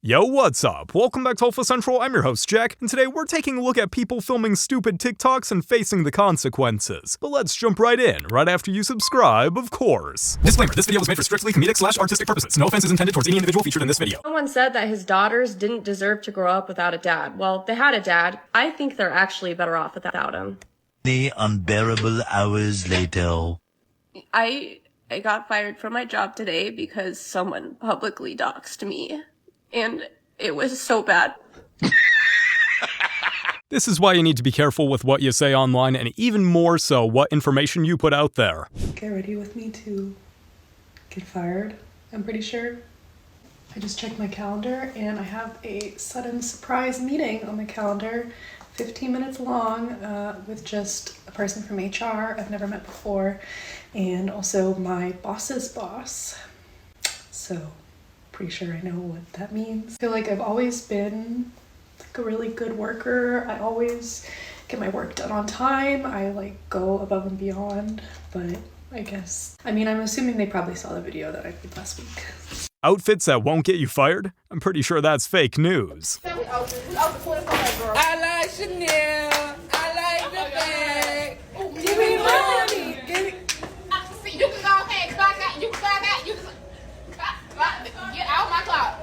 Yo, what's up? Welcome back to Alpha Central, I'm your host Jack, and today we're taking a look at people filming stupid TikToks and facing the consequences. But let's jump right in, right after you subscribe, of course. Disclaimer, this video was made for strictly comedic/artistic purposes. No offense is intended towards any individual featured in this video. Someone said that his daughters didn't deserve to grow up without a dad. Well, they had a dad. I think they're actually better off without him. The unbearable hours later. I got fired from my job today because someone publicly doxed me. And it was so bad. This is why you need to be careful with what you say online, and even more so, what information you put out there. Get ready with me to get fired, I'm pretty sure. I just checked my calendar and I have a sudden surprise meeting on my calendar, 15 minutes long, with just a person from HR I've never met before, and also my boss's boss. So, pretty sure I know what that means. I feel like I've always been like a really good worker. I always get my work done on time. I go above and beyond, but I guess, I'm assuming they probably saw the video that I did last week. Outfits that won't get you fired? I'm pretty sure that's fake news. I like Chanel. I like the bag. Give me money. Give me. See, you can go ahead, clock out. You can clock out. You can get out my clock.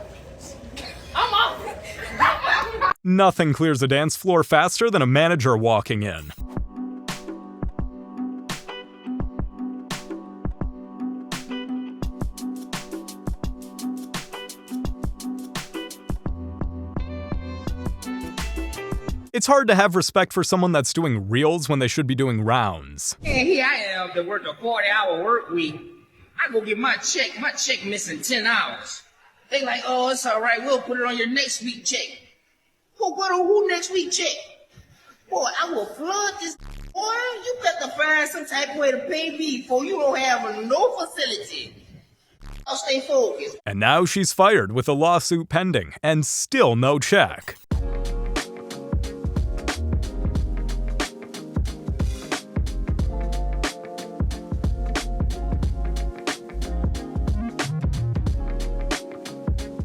I'm off. Nothing clears a dance floor faster than a manager walking in. It's hard to have respect for someone that's doing reels when they should be doing rounds. And here I am to work a 40-hour work week. I go get my check. My check missing 10 hours. They like, oh, it's all right. We'll put it on your next week check. Who next week check? Boy, I will flood this. Boy, you got to find some type of way to pay me for you don't have no facility. I'll stay focused. And now she's fired with a lawsuit pending, and still no check.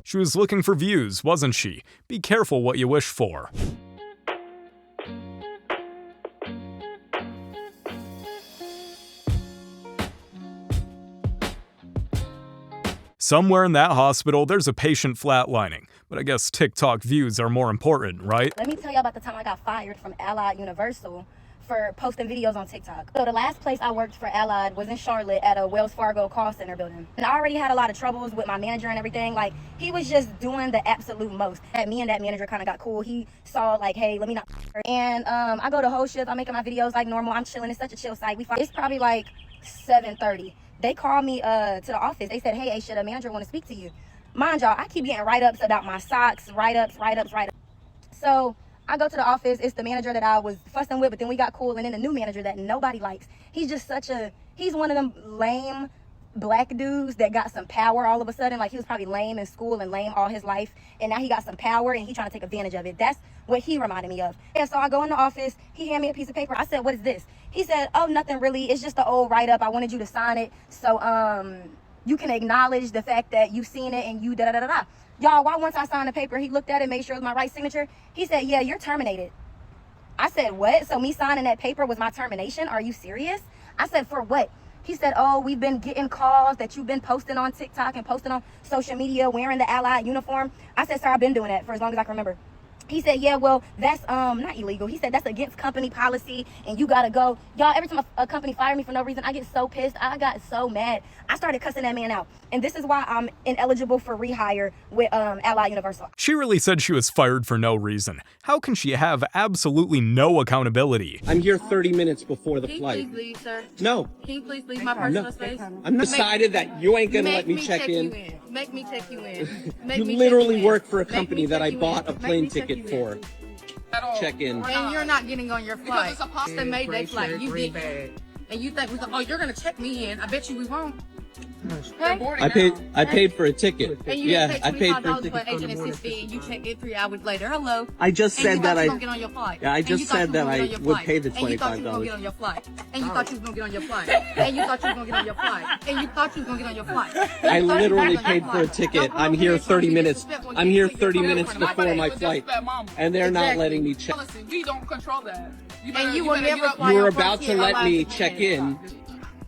She was looking for views, wasn't she? Be careful what you wish for. Somewhere in that hospital, there's a patient flatlining. But I guess TikTok views are more important, right? Let me tell you about the time I got fired from Allied Universal for posting videos on TikTok. So the last place I worked for Allied was in Charlotte at a Wells Fargo call center building. And I already had a lot of troubles with my manager and everything. Like, he was just doing the absolute most. And me and that manager kind of got cool. He saw like, hey, let me not her. And I go to whole shift, I'm making my videos like normal. I'm chilling, it's such a chill site. It's probably like 7:30. They called me to the office. They said, hey, Aisha, the manager want to speak to you. Mind y'all, I keep getting write-ups about my socks, write-ups. So I go to the office, it's the manager that I was fussing with, but then we got cool, and then the new manager that nobody likes. He's just he's one of them lame black dudes that got some power all of a sudden. Like, he was probably lame in school and lame all his life, and now he got some power and he trying to take advantage of it. That's what he reminded me of. And so I go in the office, he handed me a piece of paper. I said, what is this? He said, oh, nothing really, it's just an old write-up. I wanted you to sign it so you can acknowledge the fact that you've seen it and you da-da-da-da-da. Y'all, why once I signed the paper, he looked at it, made sure it was my right signature. He said, yeah, you're terminated. I said, what? So me signing that paper was my termination? Are you serious? I said, for what? He said, oh, we've been getting calls that you've been posting on TikTok and posting on social media wearing the Allied uniform. I said, sir, I've been doing that for as long as I can remember. He said, yeah, well, that's not illegal. He said, that's against company policy and you gotta go. Y'all, every time a company fire me for no reason, I get so pissed. I got so mad. I started cussing that man out. And this is why I'm ineligible for rehire with Allied Universal. She really said she was fired for no reason. How can she have absolutely no accountability? I'm here 30 minutes before the flight. Can you please leave, sir? No. Can you please leave my personal space? I'm decided that you ain't gonna let me check in. Make me check you in. You literally work for a company that I bought a plane ticket for. Check in. And you're not getting on your flight. It's a Mayday flight. You did. And you think, oh, you're going to check me in. I bet you we won't. I paid for a ticket. And you Yeah, didn't I pay paid for a $25 ticket. for agent assist and you checked it 3 hours later. Hello. I just said that you get on your flight. Yeah, I just said that I would pay the And you thought you was gonna get on your flight. And you thought you was gonna get on your flight. And you thought you was gonna get on your flight. And you thought you was gonna get on your flight. I literally paid for a ticket. I'm here 30 minutes. I'm here 30 minutes before my flight, and they're not letting me check. Listen, we don't control that. And you will never fly You were on about to Frontier let me Airlines check again. in.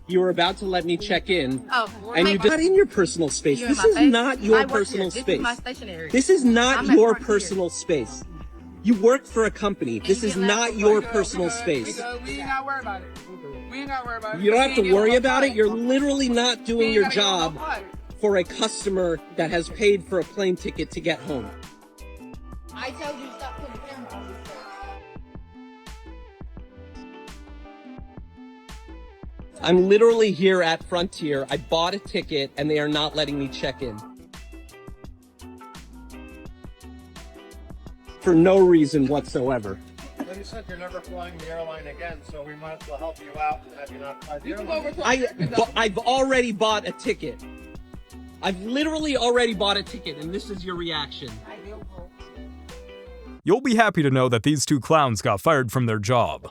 You were about to let me check in, Oh, and you did not in your personal space. You're in This my is face. not I your work personal here. This space. is my stationery. This is not I'm at your Frontier. personal space. You work for a company. This is not your personal space. We ain't gotta worry about it. We ain't gotta worry about it. You don't have to worry about it. You're literally not doing your job for a customer that has paid for a plane ticket to get home. I told you to stop putting the camera on this stuff. I'm literally here at Frontier. I bought a ticket and they are not letting me check in. For no reason whatsoever. Well, you said you're never flying the airline again, so we might as well help you out and have you not fly the airline. I've already bought a ticket. I've literally already bought a ticket, and this is your reaction. You'll be happy to know that these two clowns got fired from their job.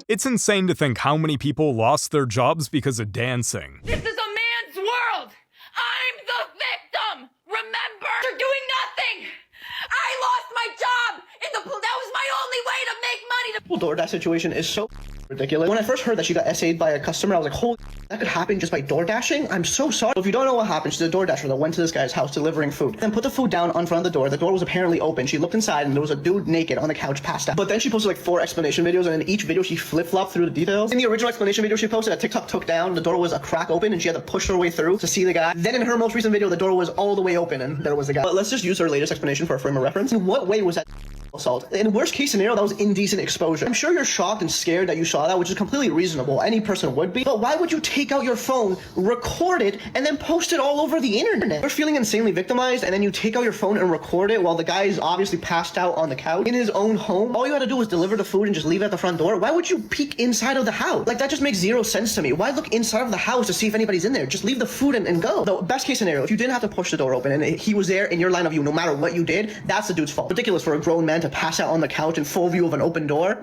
It's insane to think how many people lost their jobs because of dancing. This is a man's world! I'm the victim! Remember? You're doing nothing! I lost my job! That was my only way to make money! The whole DoorDash situation is so ridiculous. When I first heard that she got essayed by a customer, I was like, holy, that could happen just by door dashing? I'm so sorry. If you don't know what happened, she's a door dasher that went to this guy's house delivering food. Then put the food down in front of the door. The door was apparently open. She looked inside and there was a dude naked on the couch passed out. But then she posted like 4 explanation videos, and in each video she flip-flopped through the details. In the original explanation video she posted, that TikTok took down, the door was a crack open and she had to push her way through to see the guy. Then in her most recent video, the door was all the way open and there was the guy. But let's just use her latest explanation for a frame of reference. In what way was that assault? In worst case scenario, that was indecent exposure. I'm sure you're shocked and scared that you saw that, which is completely reasonable. Any person would be. But why would you take out your phone, record it, and then post it all over the internet? You're feeling insanely victimized, and then you take out your phone and record it while the guy is obviously passed out on the couch in his own home. All you had to do was deliver the food and just leave it at the front door. Why would you peek inside of the house? Like, that just makes zero sense to me. Why look inside of the house to see if anybody's in there? Just leave the food and go. The best case scenario, if you didn't have to push the door open and he was there in your line of view, no matter what you did, that's the dude's fault. Ridiculous for a grown man to pass out on the couch in full view of an open door.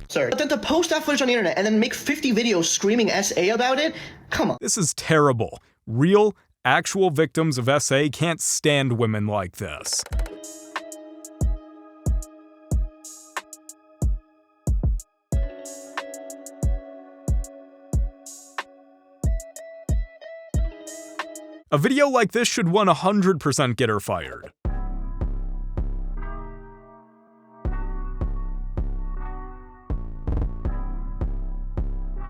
Sir. But then to post that footage on the internet and then make 50 videos screaming SA about it? Come on. This is terrible. Real, actual victims of SA can't stand women like this. A video like this should 100% get her fired.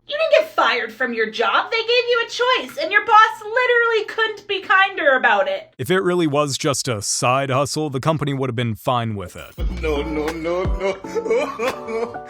You didn't get fired from your job. They gave you a choice, and your boss literally couldn't be kinder about it. If it really was just a side hustle, the company would have been fine with it. No, no, no, no.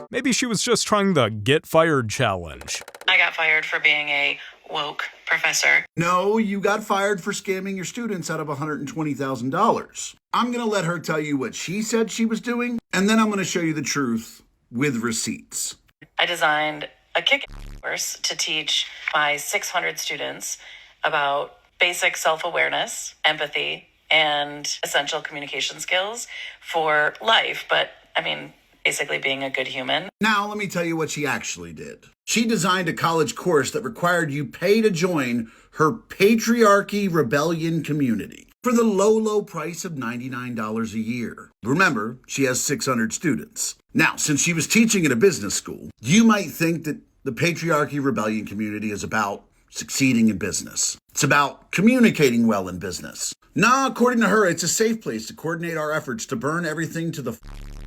Maybe she was just trying the get fired challenge. I got fired for being a woke professor. No, you got fired for scamming your students out of $120,000. I'm going to let her tell you what she said she was doing, and then I'm going to show you the truth with receipts. I designed a kick-ass course to teach my 600 students about basic self-awareness, empathy, and essential communication skills for life, but basically being a good human. Now, let me tell you what she actually did. She designed a college course that required you pay to join her patriarchy rebellion community for the low, low price of $99 a year. Remember, she has 600 students. Now, since she was teaching at a business school, you might think that the patriarchy rebellion community is about succeeding in business. It's about communicating well in business. Nah, according to her, it's a safe place to coordinate our efforts to burn everything to the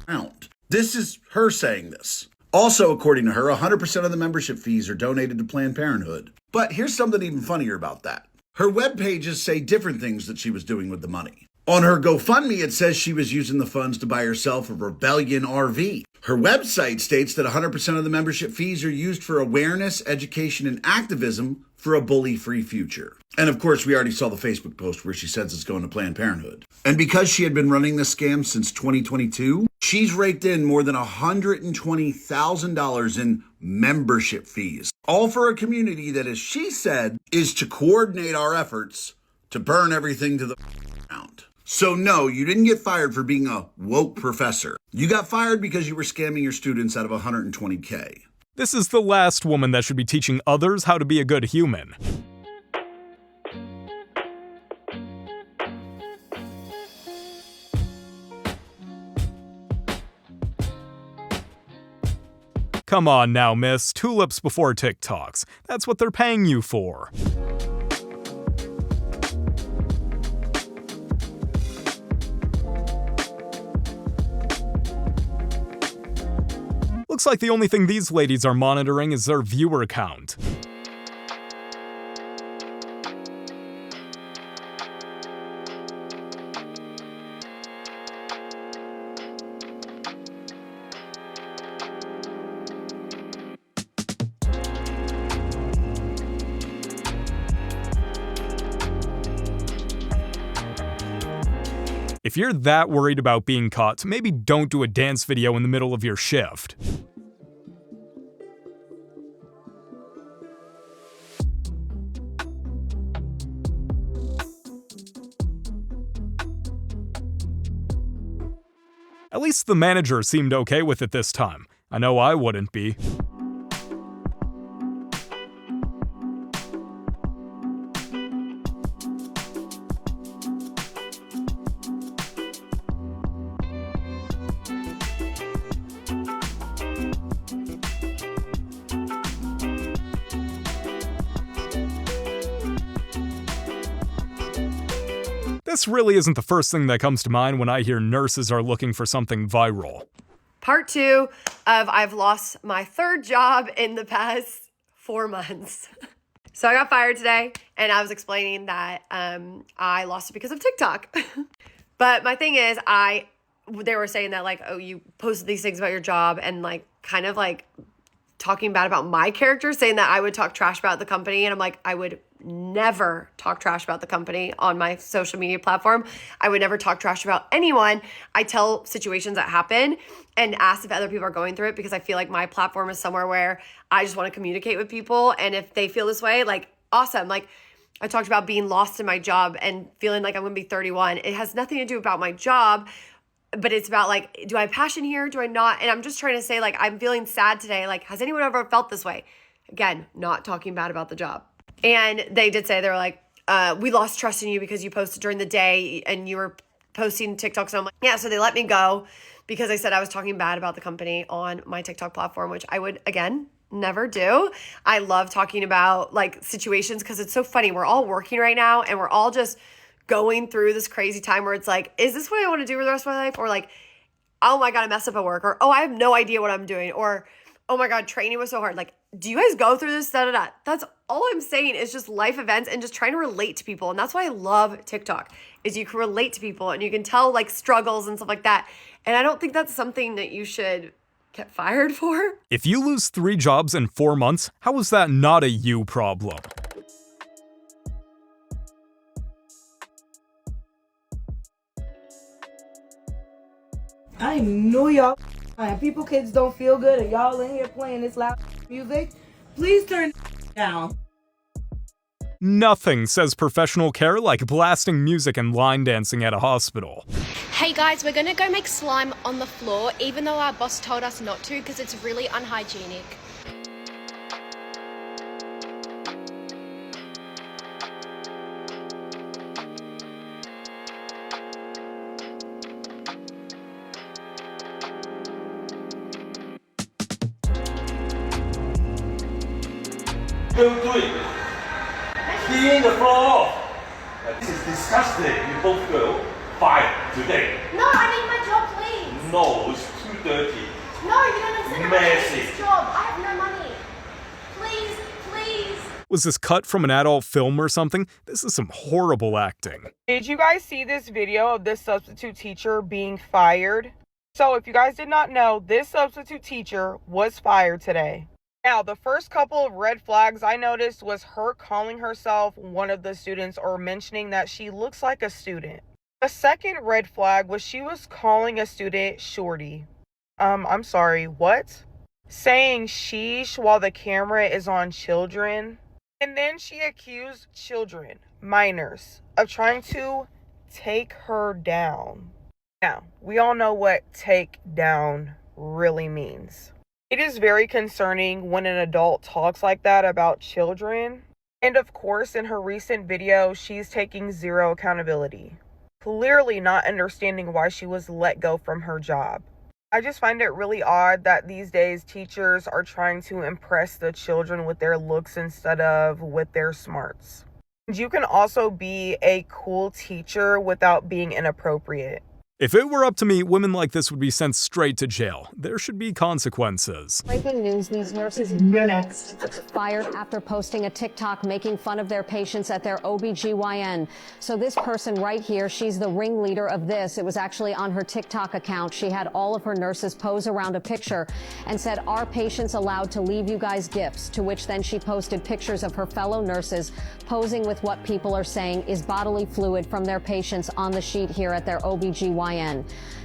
ground. This is her saying this. Also, according to her, 100% of the membership fees are donated to Planned Parenthood. But here's something even funnier about that. Her web pages say different things that she was doing with the money. On her GoFundMe, it says she was using the funds to buy herself a Rebellion RV. Her website states that 100% of the membership fees are used for awareness, education, and activism for a bully-free future. And of course, we already saw the Facebook post where she says it's going to Planned Parenthood. And because she had been running this scam since 2022, she's raked in more than $120,000 in membership fees, all for a community that, as she said, is to coordinate our efforts to burn everything to the ground. So no, you didn't get fired for being a woke professor. You got fired because you were scamming your students out of $120K. This is the last woman that should be teaching others how to be a good human. Come on now, miss. Tulips before TikToks. That's what they're paying you for. Looks like the only thing these ladies are monitoring is their viewer count. If you're that worried about being caught, maybe don't do a dance video in the middle of your shift. At least the manager seemed okay with it this time. I know I wouldn't be. This really isn't the first thing that comes to mind when I hear nurses are looking for something viral. Part 2 of I've lost my 3rd job in the past 4 months. So I got fired today, and I was explaining that I lost it because of TikTok. But my thing is, they were saying that, like, oh, you posted these things about your job and, like, kind of, like, talking bad about my character, saying that I would talk trash about the company. And I'm like, I would never talk trash about the company on my social media platform. I would never talk trash about anyone. I tell situations that happen and ask if other people are going through it, because I feel like my platform is somewhere where I just want to communicate with people. And if they feel this way, like, awesome. Like, I talked about being lost in my job and feeling like I'm going to be 31. It has nothing to do about my job, but it's about, like, do I have passion here? Do I not? And I'm just trying to say, like, I'm feeling sad today. Like, has anyone ever felt this way? Again, not talking bad about the job. And they did say, they were like, we lost trust in you because you posted during the day and you were posting TikToks. And I'm like, yeah, so they let me go because I said I was talking bad about the company on my TikTok platform, which I would, again, never do. I love talking about, like, situations because it's so funny. We're all working right now and we're all just going through this crazy time where it's like, is this what I want to do for the rest of my life? Or like, oh my God, I messed up at work. Or, oh, I have no idea what I'm doing. Or, oh my God, training was so hard. Like, do you guys go through this? Da-da-da. That's all I'm saying is just life events and just trying to relate to people. And that's why I love TikTok, is you can relate to people and you can tell, like, struggles and stuff like that. And I don't think that's something that you should get fired for. If you lose 3 jobs in 4 months, how is that not a you problem? I know y'all people kids don't feel good and y'all in here playing this loud music. Please turn down. Nothing says professional care like blasting music and line dancing at a hospital. Hey guys, we're gonna go make slime on the floor, even though our boss told us not to because it's really unhygienic. Don't do it. Clean the floor. This is disgusting. You both go fired today. No, I need my job, please. No, it's too dirty. No, you don't understand. Messy. I need this job. I have no money. Please, please. Was this cut from an adult film or something? This is some horrible acting. Did you guys see this video of this substitute teacher being fired? So if you guys did not know, this substitute teacher was fired today. Now, the first couple of red flags I noticed was her calling herself one of the students or mentioning that she looks like a student. The second red flag was she was calling a student shorty. I'm sorry, what? Saying sheesh while the camera is on children. And then she accused children, minors, of trying to take her down. Now, we all know what take down really means. It is very concerning when an adult talks like that about children. And of course, in her recent video, she's taking zero accountability. Clearly not understanding why she was let go from her job. I just find it really odd that these days teachers are trying to impress the children with their looks instead of with their smarts. You can also be a cool teacher without being inappropriate. If it were up to me, women like this would be sent straight to jail. There should be consequences. Breaking news, these nurses next fired after posting a TikTok making fun of their patients at their OBGYN. So this person right here, she's the ringleader of this. It was actually on her TikTok account. She had all of her nurses pose around a picture and said, "Are patients allowed to leave you guys gifts?" To which then she posted pictures of her fellow nurses posing with what people are saying is bodily fluid from their patients on the sheet here at their OBGYN.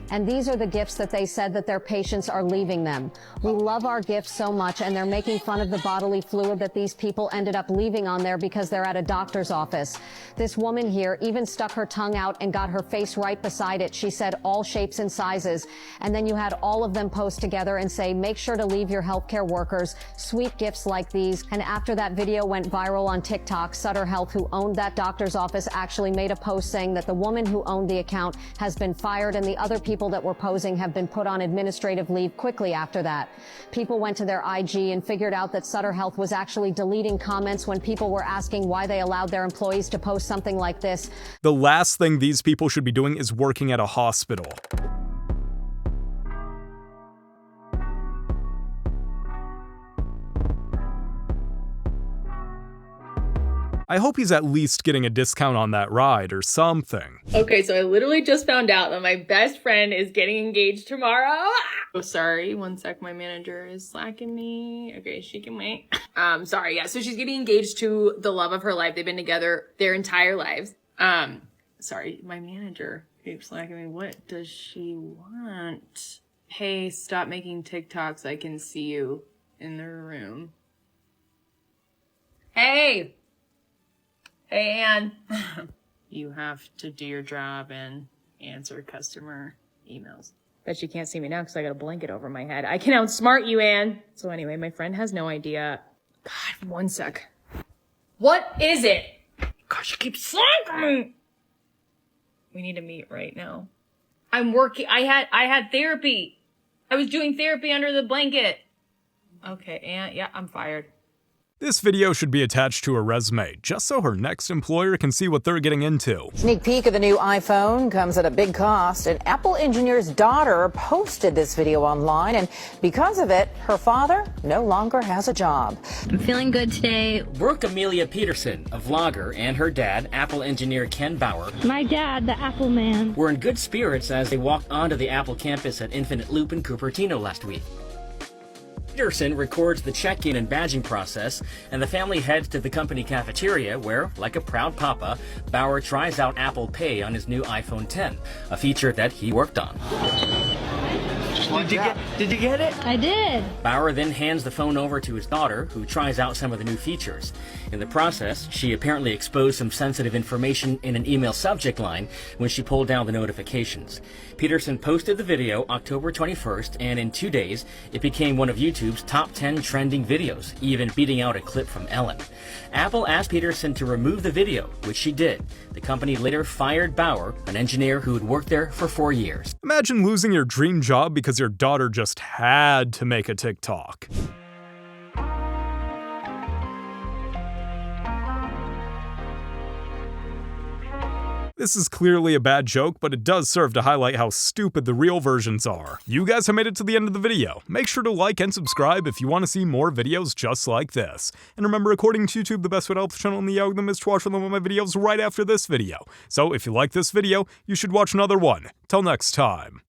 And these are the gifts that they said that their patients are leaving them. We love our gifts so much, and they're making fun of the bodily fluid that these people ended up leaving on there because they're at a doctor's office. This woman here even stuck her tongue out and got her face right beside it. She said all shapes and sizes. And then you had all of them post together and say, make sure to leave your healthcare workers sweet gifts like these. And after that video went viral on TikTok, Sutter Health, who owned that doctor's office, actually made a post saying that the woman who owned the account has been fired and the other people that were posing have been put on administrative leave quickly after that. People went to their IG and figured out that Sutter Health was actually deleting comments when people were asking why they allowed their employees to post something like this. The last thing these people should be doing is working at a hospital. I hope he's at least getting a discount on that ride or something. Okay, so I literally just found out that my best friend is getting engaged tomorrow. Oh, sorry. One sec. My manager is slacking me. Okay, she can wait. Sorry. Yeah, so she's getting engaged to the love of her life. They've been together their entire lives. Sorry, my manager keeps slacking me. What does she want? Hey, stop making TikToks. I can see you in the room. Hey! Hey, Ann. You have to do your job and answer customer emails. Bet you can't see me now because I got a blanket over my head. I can outsmart you, Ann. So anyway, my friend has no idea. God, one sec. What is it? Gosh, you keep slacking me. We need to meet right now. I'm working. I had therapy. I was doing therapy under the blanket. Okay, Ann. Yeah, I'm fired. This video should be attached to her resume, just so her next employer can see what they're getting into. Sneak peek of the new iPhone comes at a big cost. An Apple engineer's daughter posted this video online, and because of it, her father no longer has a job. I'm feeling good today. Brooke Amelia Peterson, a vlogger, and her dad, Apple engineer Ken Bauer, My dad, the Apple man, were in good spirits as they walked onto the Apple campus at Infinite Loop in Cupertino last week. Peterson records the check-in and badging process, and the family heads to the company cafeteria where, like a proud papa, Bauer tries out Apple Pay on his new iPhone X, a feature that he worked on. Did you get it? I did. Bauer then hands the phone over to his daughter, who tries out some of the new features. In the process, she apparently exposed some sensitive information in an email subject line when she pulled down the notifications. Peterson posted the video October 21st, and in 2 days, it became one of YouTube's top 10 trending videos, even beating out a clip from Ellen. Apple asked Peterson to remove the video, which she did. The company later fired Bauer, an engineer who had worked there for 4 years. Imagine losing your dream job because your daughter just had to make a TikTok. This is clearly a bad joke, but it does serve to highlight how stupid the real versions are. You guys have made it to the end of the video. Make sure to like and subscribe if you want to see more videos just like this. And remember, according to YouTube, the best way to help the channel in the algorithm is to watch one of my videos right after this video. So if you like this video, you should watch another one. Till next time.